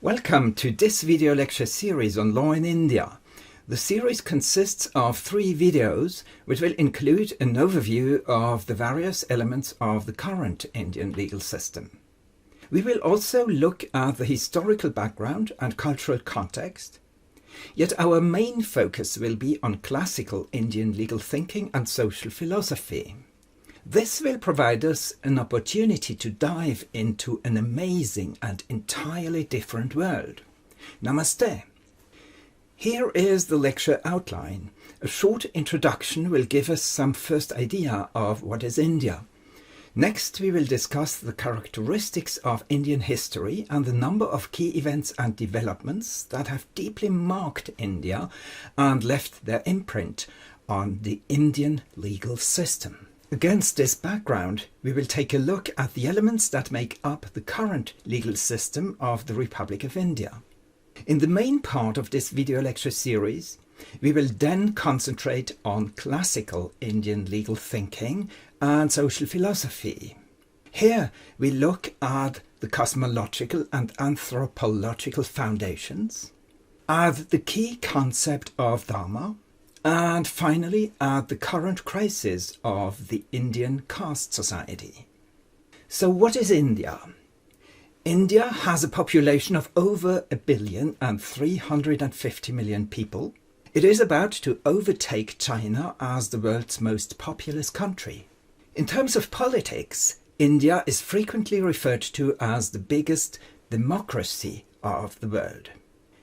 Welcome to this video lecture series on law in India. The series consists of 3 videos which will include an overview of the various elements of the current Indian legal system. We will also look at the historical background and cultural context, yet our main focus will be on classical Indian legal thinking and social philosophy. This will provide us an opportunity to dive into an amazing and entirely different world. Namaste. Here is the lecture outline. A short introduction will give us some first idea of what is India. Next, we will discuss the characteristics of Indian history and the number of key events and developments that have deeply marked India and left their imprint on the Indian legal system. Against this background, we will take a look at the elements that make up the current legal system of the Republic of India. In the main part of this video lecture series, we will then concentrate on classical Indian legal thinking and social philosophy. Here we look at the cosmological and anthropological foundations, at the key concept of Dharma, and finally at the current crisis of the Indian caste society. So what is India? India has a population of over 1,350,000,000 people. It is about to overtake China as the world's most populous country. In terms of politics, India is frequently referred to as the biggest democracy of the world.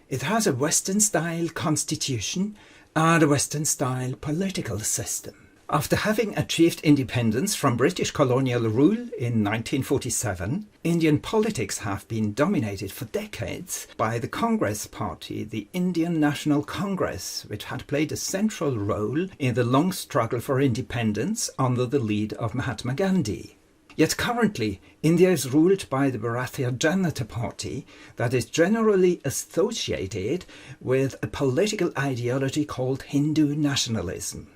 It has a Western-style constitution and a Western-style political system. After having achieved independence from British colonial rule in 1947, Indian politics have been dominated for decades by the Congress Party, the Indian National Congress, which had played a central role in the long struggle for independence under the lead of Mahatma Gandhi. Yet currently, India is ruled by the Bharatiya Janata Party that is generally associated with a political ideology called Hindu nationalism.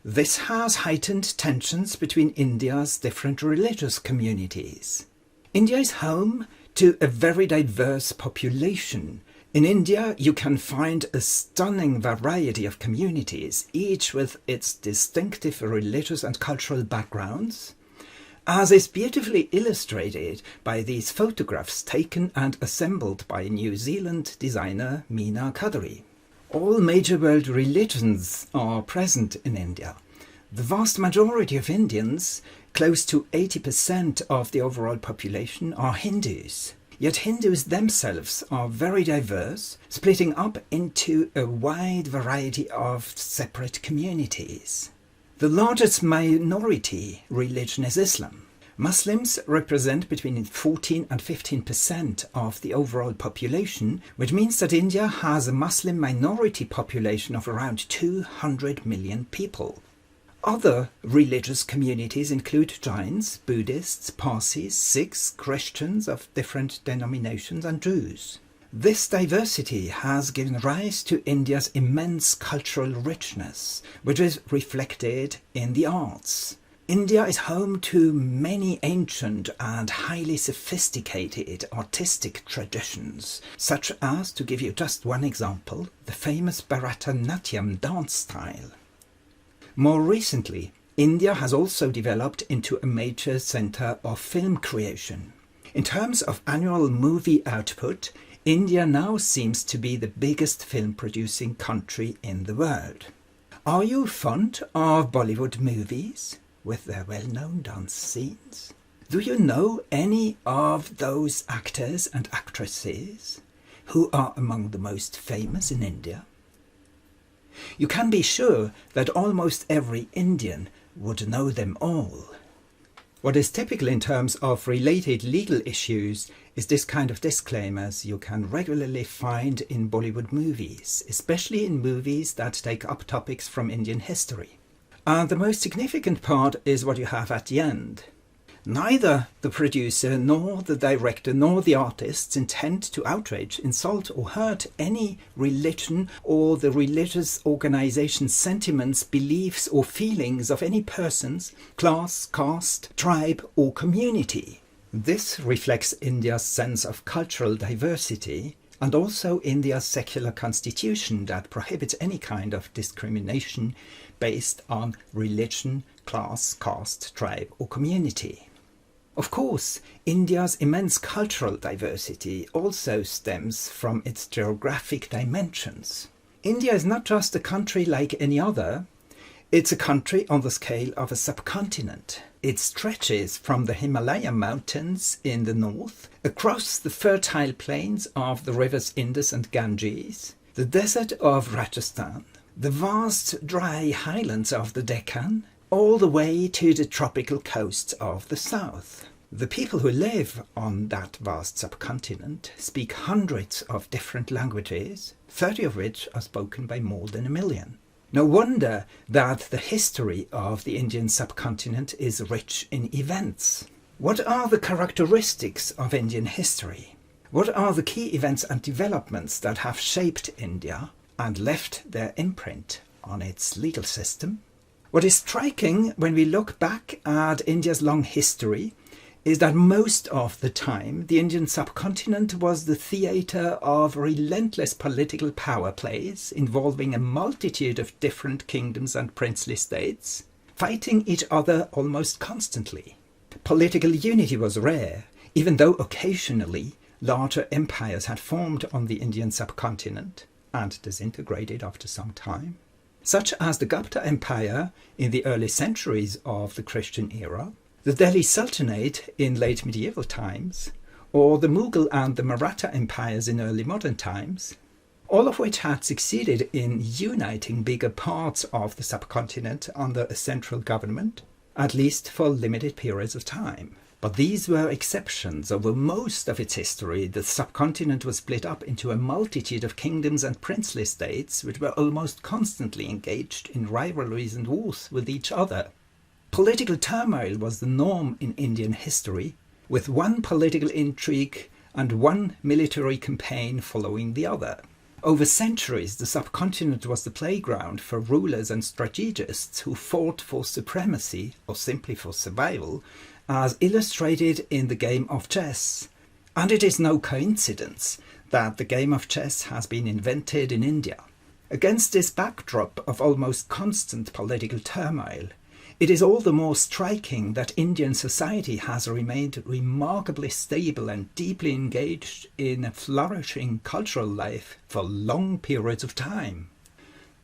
This has heightened tensions between India's different religious communities. India is home to a very diverse population. In India, you can find a stunning variety of communities, each with its distinctive religious and cultural backgrounds, as is beautifully illustrated by these photographs taken and assembled by New Zealand designer Meena Kadari. All major world religions are present in India. The vast majority of Indians, close to 80% of the overall population, are Hindus. Yet Hindus themselves are very diverse, splitting up into a wide variety of separate communities. The largest minority religion is Islam. Muslims represent between 14 and 15% of the overall population, which means that India has a Muslim minority population of around 200 million people. Other religious communities include Jains, Buddhists, Parsis, Sikhs, Christians of different denominations, and Jews. This diversity has given rise to India's immense cultural richness, which is reflected in the arts. India is home to many ancient and highly sophisticated artistic traditions, such as, to give you just one example, the famous Bharatanatyam dance style. More recently, India has also developed into a major centre of film creation. In terms of annual movie output, India now seems to be the biggest film-producing country in the world. Are you fond of Bollywood movies with their well-known dance scenes? Do you know any of those actors and actresses who are among the most famous in India? You can be sure that almost every Indian would know them all. What is typical in terms of related legal issues is this kind of disclaimers you can regularly find in Bollywood movies, especially in movies that take up topics from Indian history. And the most significant part is what you have at the end. Neither the producer, nor the director, nor the artists intend to outrage, insult or hurt any religion or the religious organization's sentiments, beliefs or feelings of any persons, class, caste, tribe or community. This reflects India's sense of cultural diversity and also India's secular constitution that prohibits any kind of discrimination based on religion, class, caste, tribe or community. Of course, India's immense cultural diversity also stems from its geographic dimensions. India is not just a country like any other, it's a country on the scale of a subcontinent. It stretches from the Himalayan mountains in the north, across the fertile plains of the rivers Indus and Ganges, the desert of Rajasthan, the vast dry highlands of the Deccan, all the way to the tropical coasts of the south. The people who live on that vast subcontinent speak hundreds of different languages, 30 of which are spoken by more than 1 million. No wonder that the history of the Indian subcontinent is rich in events. What are the characteristics of Indian history? What are the key events and developments that have shaped India and left their imprint on its legal system? What is striking when we look back at India's long history is that most of the time the Indian subcontinent was the theatre of relentless political power plays involving a multitude of different kingdoms and princely states, fighting each other almost constantly. Political unity was rare, even though occasionally larger empires had formed on the Indian subcontinent and disintegrated after some time, such as the Gupta Empire in the early centuries of the Christian era, the Delhi Sultanate in late medieval times, or the Mughal and the Maratha empires in early modern times, all of which had succeeded in uniting bigger parts of the subcontinent under a central government, at least for limited periods of time. But these were exceptions. Over most of its history, the subcontinent was split up into a multitude of kingdoms and princely states which were almost constantly engaged in rivalries and wars with each other. Political turmoil was the norm in Indian history, with one political intrigue and one military campaign following the other. Over centuries, the subcontinent was the playground for rulers and strategists who fought for supremacy or simply for survival, as illustrated in the game of chess. And it is no coincidence that the game of chess has been invented in India. Against this backdrop of almost constant political turmoil, it is all the more striking that Indian society has remained remarkably stable and deeply engaged in a flourishing cultural life for long periods of time.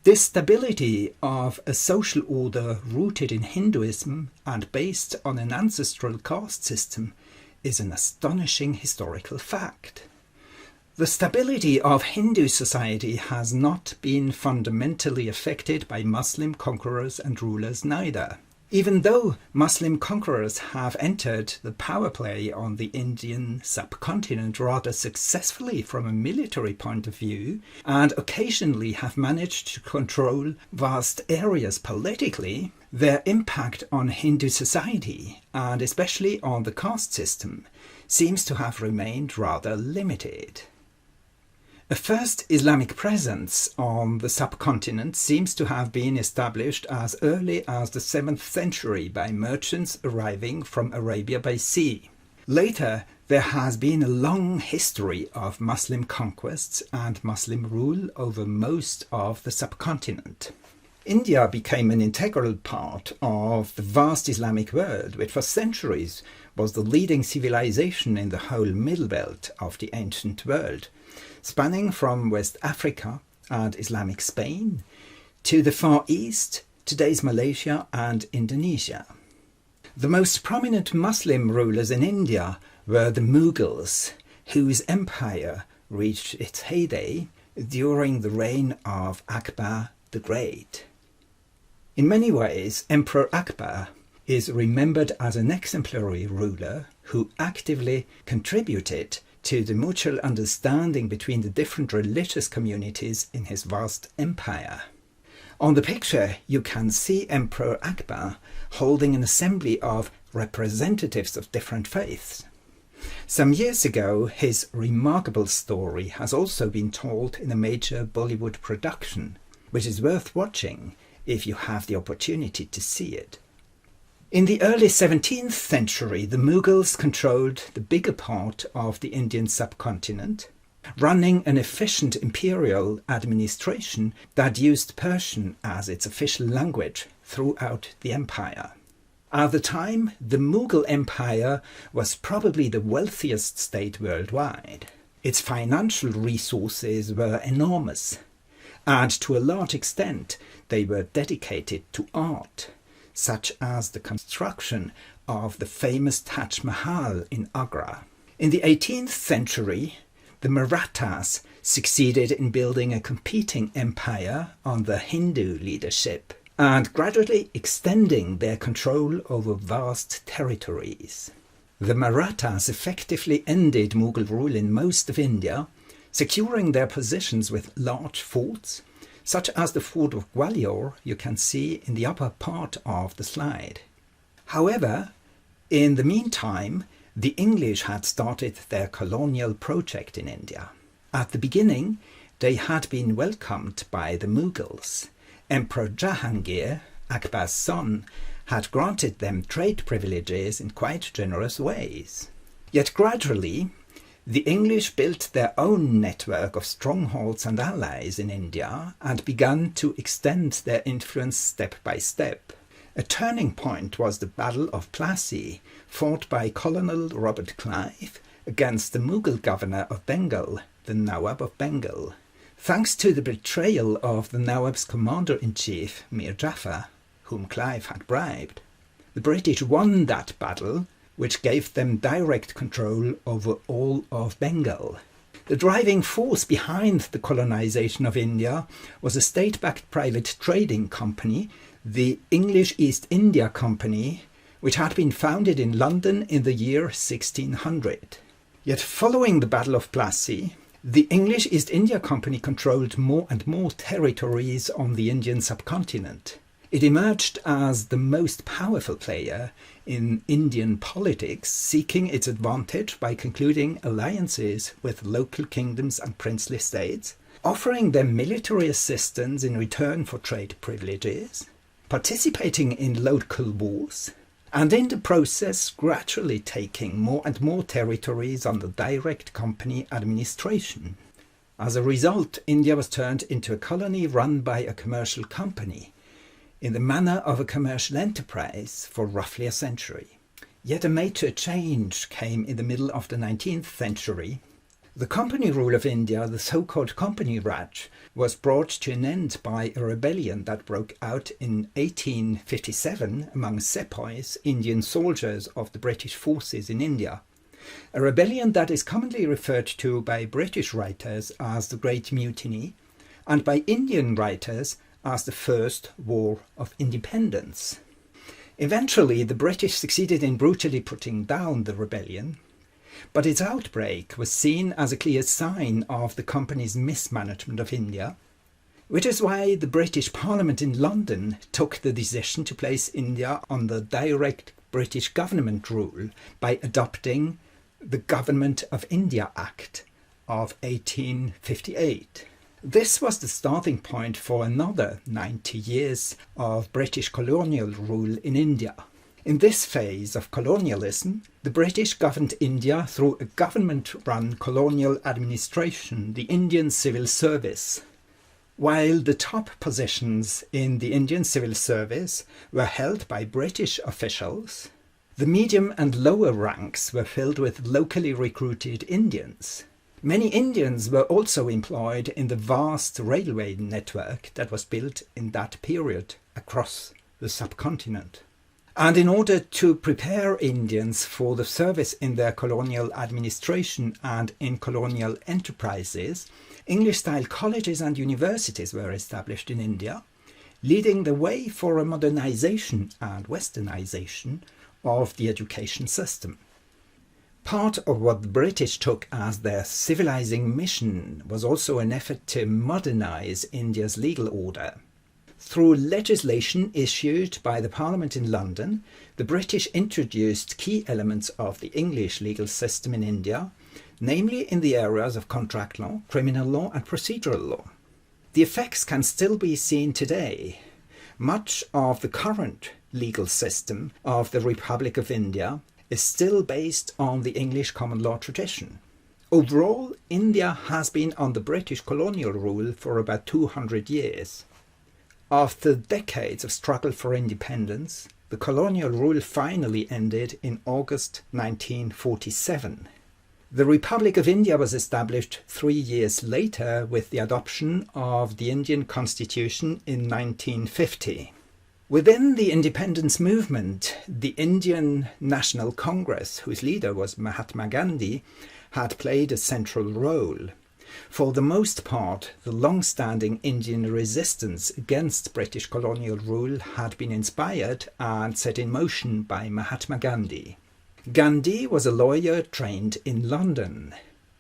This stability of a social order rooted in Hinduism and based on an ancestral caste system is an astonishing historical fact. The stability of Hindu society has not been fundamentally affected by Muslim conquerors and rulers neither. Even though Muslim conquerors have entered the power play on the Indian subcontinent rather successfully from a military point of view, and occasionally have managed to control vast areas politically, their impact on Hindu society, and especially on the caste system, seems to have remained rather limited. A first Islamic presence on the subcontinent seems to have been established as early as the 7th century by merchants arriving from Arabia by sea. Later, there has been a long history of Muslim conquests and Muslim rule over most of the subcontinent. India became an integral part of the vast Islamic world, which for centuries was the leading civilization in the whole middle belt of the ancient world, spanning from West Africa and Islamic Spain to the Far East, today's Malaysia and Indonesia. The most prominent Muslim rulers in India were the Mughals, whose empire reached its heyday during the reign of Akbar the Great. In many ways, Emperor Akbar is remembered as an exemplary ruler who actively contributed to the mutual understanding between the different religious communities in his vast empire. On the picture, you can see Emperor Akbar holding an assembly of representatives of different faiths. Some years ago, his remarkable story has also been told in a major Bollywood production, which is worth watching if you have the opportunity to see it. In the early 17th century, the Mughals controlled the bigger part of the Indian subcontinent, running an efficient imperial administration that used Persian as its official language throughout the empire. At the time, the Mughal Empire was probably the wealthiest state worldwide. Its financial resources were enormous, and to a large extent they were dedicated to art, such as the construction of the famous Taj Mahal in Agra. In the 18th century, the Marathas succeeded in building a competing empire under Hindu leadership and gradually extending their control over vast territories. The Marathas effectively ended Mughal rule in most of India, securing their positions with large forts, such as the fort of Gwalior you can see in the upper part of the slide. However, in the meantime, the English had started their colonial project in India. At the beginning, they had been welcomed by the Mughals. Emperor Jahangir, Akbar's son, had granted them trade privileges in quite generous ways. Yet gradually, the English built their own network of strongholds and allies in India and began to extend their influence step by step. A turning point was the Battle of Plassey, fought by Colonel Robert Clive against the Mughal governor of Bengal, the Nawab of Bengal. Thanks to the betrayal of the Nawab's commander-in-chief, Mir Jafar, whom Clive had bribed, the British won that battle, which gave them direct control over all of Bengal. The driving force behind the colonization of India was a state-backed private trading company, the English East India Company, which had been founded in London in the year 1600. Yet following the Battle of Plassey, the English East India Company controlled more and more territories on the Indian subcontinent. It emerged as the most powerful player in Indian politics, seeking its advantage by concluding alliances with local kingdoms and princely states, offering them military assistance in return for trade privileges, participating in local wars, and in the process gradually taking more and more territories under direct company administration. As a result, India was turned into a colony run by a commercial company, in the manner of a commercial enterprise for roughly a century. Yet a major change came in the middle of the 19th century. The company rule of India, the so-called Company Raj, was brought to an end by a rebellion that broke out in 1857 among sepoys, Indian soldiers of the British forces in India. A rebellion that is commonly referred to by British writers as the Great Mutiny, and by Indian writers as the First War of Independence. Eventually, the British succeeded in brutally putting down the rebellion, but its outbreak was seen as a clear sign of the company's mismanagement of India, which is why the British Parliament in London took the decision to place India under direct British government rule by adopting the Government of India Act of 1858. This was the starting point for another 90 years of British colonial rule in India. In this phase of colonialism, the British governed India through a government-run colonial administration, the Indian Civil Service. While the top positions in the Indian Civil Service were held by British officials, the medium and lower ranks were filled with locally recruited Indians. Many Indians were also employed in the vast railway network that was built in that period across the subcontinent. And in order to prepare Indians for the service in their colonial administration and in colonial enterprises, English-style colleges and universities were established in India, leading the way for a modernization and westernization of the education system. Part of what the British took as their civilizing mission was also an effort to modernize India's legal order. Through legislation issued by the Parliament in London, the British introduced key elements of the English legal system in India, namely in the areas of contract law, criminal law and procedural law. The effects can still be seen today. Much of the current legal system of the Republic of India is still based on the English common law tradition. Overall, India has been under British colonial rule for about 200 years. After decades of struggle for independence, the colonial rule finally ended in August 1947. The Republic of India was established 3 years later with the adoption of the Indian Constitution in 1950. Within the independence movement, the Indian National Congress, whose leader was Mahatma Gandhi, had played a central role. For the most part, the long-standing Indian resistance against British colonial rule had been inspired and set in motion by Mahatma Gandhi. Gandhi was a lawyer trained in London.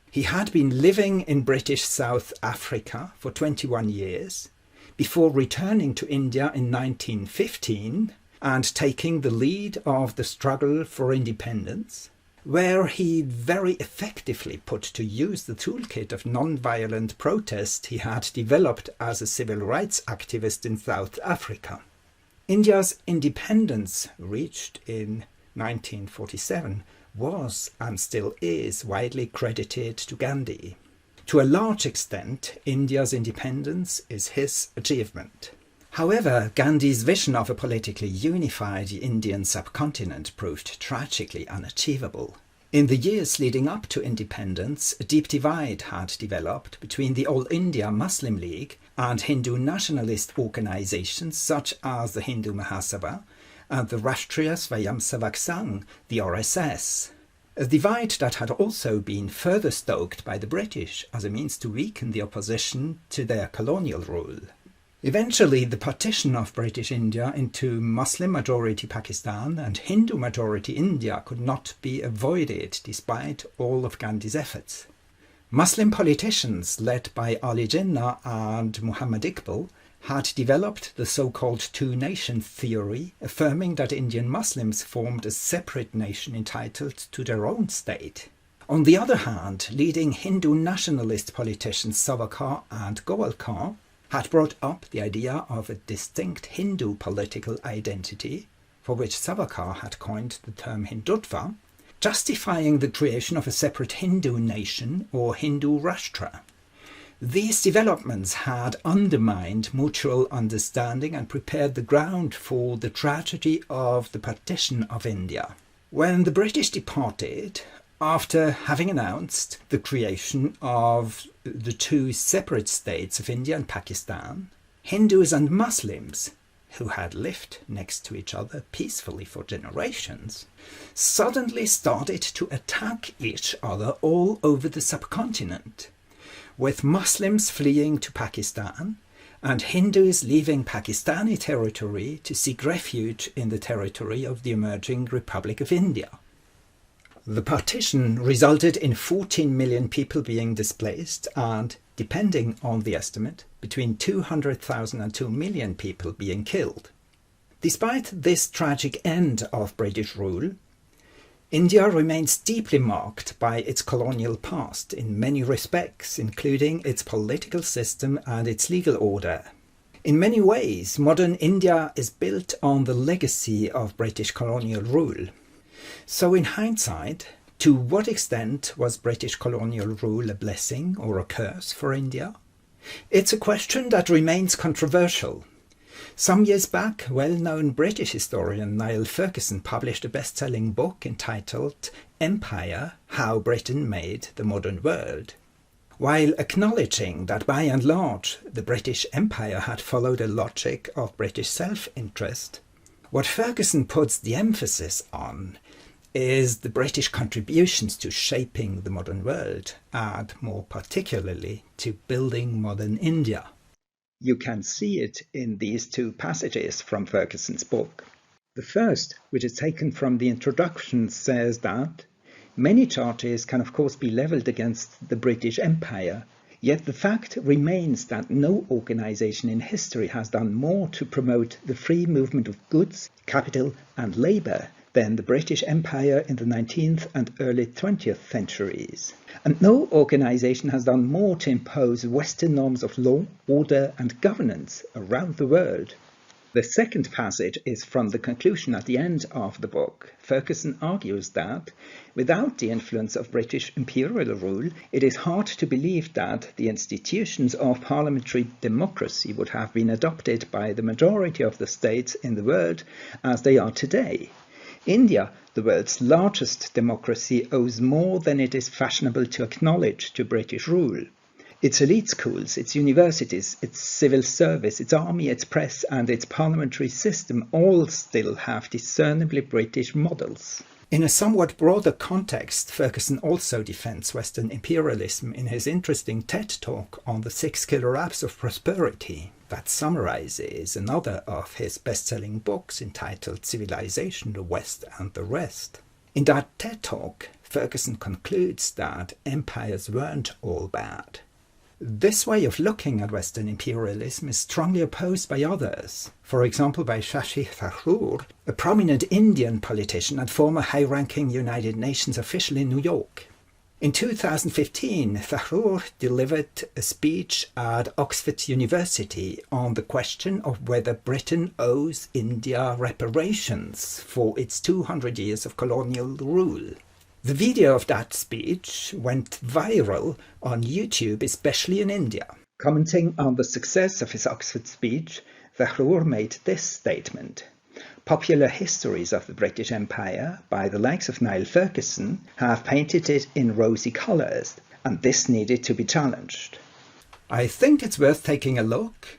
He had been living in British South Africa for 21 years, before returning to India in 1915 and taking the lead of the struggle for independence, where he very effectively put to use the toolkit of non-violent protest he had developed as a civil rights activist in South Africa. India's independence, reached in 1947, was and still is widely credited to Gandhi. To a large extent, India's independence is his achievement. However, Gandhi's vision of a politically unified Indian subcontinent proved tragically unachievable. In the years leading up to independence, a deep divide had developed between the All India Muslim League and Hindu nationalist organizations such as the Hindu Mahasabha and the Rashtriya Swayamsevak Sangh, the RSS. A divide that had also been further stoked by the British as a means to weaken the opposition to their colonial rule. Eventually, the partition of British India into Muslim-majority Pakistan and Hindu-majority India could not be avoided despite all of Gandhi's efforts. Muslim politicians led by Ali Jinnah and Muhammad Iqbal had developed the so-called two-nation theory, affirming that Indian Muslims formed a separate nation entitled to their own state. On the other hand, leading Hindu nationalist politicians Savarkar and Golwalkar had brought up the idea of a distinct Hindu political identity, for which Savarkar had coined the term Hindutva, justifying the creation of a separate Hindu nation or Hindu Rashtra. These developments had undermined mutual understanding and prepared the ground for the tragedy of the partition of India. When the British departed, after having announced the creation of the two separate states of India and Pakistan, Hindus and Muslims, who had lived next to each other peacefully for generations, suddenly started to attack each other all over the subcontinent, with Muslims fleeing to Pakistan and Hindus leaving Pakistani territory to seek refuge in the territory of the emerging Republic of India. The partition resulted in 14 million people being displaced and, depending on the estimate, between 200,000 and 2 million people being killed. Despite this tragic end of British rule, India remains deeply marked by its colonial past in many respects, including its political system and its legal order. In many ways, modern India is built on the legacy of British colonial rule. So in hindsight, to what extent was British colonial rule a blessing or a curse for India? It's a question that remains controversial. Some years back, well-known British historian Niall Ferguson published a best-selling book entitled Empire: How Britain Made the Modern World. While acknowledging that by and large the British Empire had followed a logic of British self-interest, what Ferguson puts the emphasis on is the British contributions to shaping the modern world, and more particularly to building modern India. You can see it in these two passages from Ferguson's book. The first, which is taken from the introduction, says that many charges can of course be levelled against the British Empire, yet the fact remains that no organisation in history has done more to promote the free movement of goods, capital and labour than the British Empire in the 19th and early 20th centuries. And no organisation has done more to impose Western norms of law, order and governance around the world. The second passage is from the conclusion at the end of the book. Ferguson argues that, without the influence of British imperial rule, it is hard to believe that the institutions of parliamentary democracy would have been adopted by the majority of the states in the world as they are today. India, the world's largest democracy, owes more than it is fashionable to acknowledge to British rule. Its elite schools, its universities, its civil service, its army, its press, and its parliamentary system all still have discernibly British models. In a somewhat broader context, Ferguson also defends Western imperialism in his interesting TED Talk on the 6 Killer Apps of Prosperity that summarizes another of his best-selling books entitled Civilization, the West and the Rest. In that TED Talk, Ferguson concludes that empires weren't all bad. This way of looking at Western imperialism is strongly opposed by others, for example by Shashi Tharoor, a prominent Indian politician and former high-ranking United Nations official in New York. In 2015, Tharoor delivered a speech at Oxford University on the question of whether Britain owes India reparations for its 200 years of colonial rule. The video of that speech went viral on YouTube, especially in India. Commenting on the success of his Oxford speech, Tharoor made this statement: "Popular histories of the British Empire, by the likes of Niall Ferguson, have painted it in rosy colours, and this needed to be challenged." I think it's worth taking a look.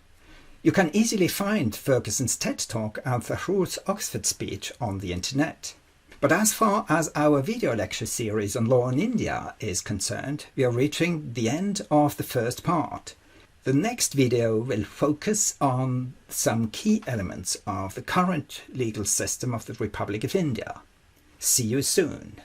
You can easily find Ferguson's TED Talk and Tharoor's Oxford speech on the internet. But as far as our video lecture series on law in India is concerned, we are reaching the end of the first part. The next video will focus on some key elements of the current legal system of the Republic of India. See you soon.